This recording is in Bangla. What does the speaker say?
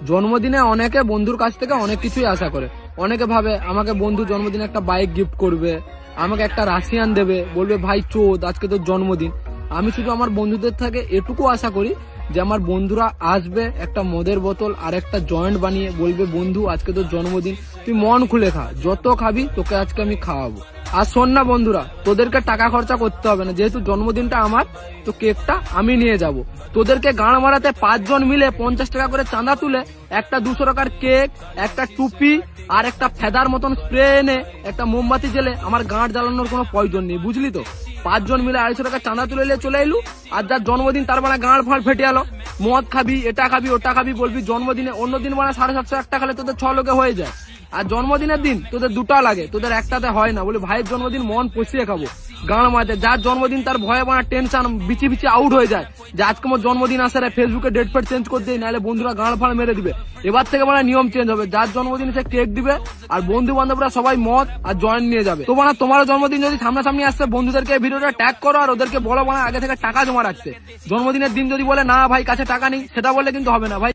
জন্মদিনে অনেকে বন্ধুর কাছ থেকে অনেক কিছুই আশা করে। অনেকে ভাবে আমাকে বন্ধু জন্মদিনে একটা বাইক গিফট করবে, আমাকে একটা রাশিয়ান দেবে, বলবে ভাই চোদ আজকে তোর জন্মদিন। আমি শুধু আমার বন্ধুদের থেকে এটুকু আশা করি যে আমার বন্ধুরা আসবে, একটা মদের বোতল আর একটা জয়েন্ট বানিয়ে বলবে বন্ধু আজকে তোর জন্মদিন, তুই মন খুলে খা, যত খাবি তোকে আজকে আমি খাওয়াবো। আর শোন না বন্ধুরা, তোদেরকে টাকা খরচা করতে হবে না, যেহেতু জন্মদিনটা আমার, তো কেকটা আমি নিয়ে যাব। তোদেরকে গাঁড় মারাতে 5 জন মিলে 50 টাকা করে চাঁদা তুলে একটা 200 টাকার কেক, একটা টুপি আর একটা ফেদার মতন স্প্রে এনে একটা মোমবাতি জেলে আমার গাঁড় জ্বালানোর কোনো প্রয়োজন নেই, বুঝলি তো। 5 জন মিলে 250 টাকা চাঁদা তুলে চলে এলু, আর যার জন্মদিন তার মানে গাঁড় ফাঁড় ফেটে গেল। মদ খাবি, এটা খাবি, ওটা খাবি, বলবি জন্মদিনে। অন্য দিন মানে 750 একটা খেলে তোদের 6 লোকে হয়ে যায়, আর জন্মদিনের দিন তোদের 2টা লাগে, তোদের একটাতে হয় না। বলে ভাইয়ের জন্মদিন মন পচিয়ে খাবো গাঁড় মারতে। যার জন্মদিন তার ভয়ে বানা টেনশন বিচি বিচি আউট হয়ে যায় যে আজকে আমার জন্মদিন আসে রে, ফেসবুকে ডেট ফেট চেঞ্জ করে দেয়, নাহলে বন্ধুরা গাঁড় ফাড় মেরে দিবে। এবার থেকে মানে নিয়ম চেঞ্জ হবে, যার জন্মদিন সে কেক দিবে আর বন্ধু বান্ধবরা সবাই মদ আর জয়েন্ট নিয়ে যাবে। তো মানে তোমারও জন্মদিন যদি সামনাসামনি আসছে, বন্ধুদেরকে ভিডিওটা ট্যাগ করো আর ওদেরকে বলো মানে আগে থেকে টাকা জমা রাখতে। জন্মদিনের দিন যদি বলে না ভাই কাছে টাকা নেই, সেটা বললে কিন্তু হবে না ভাই।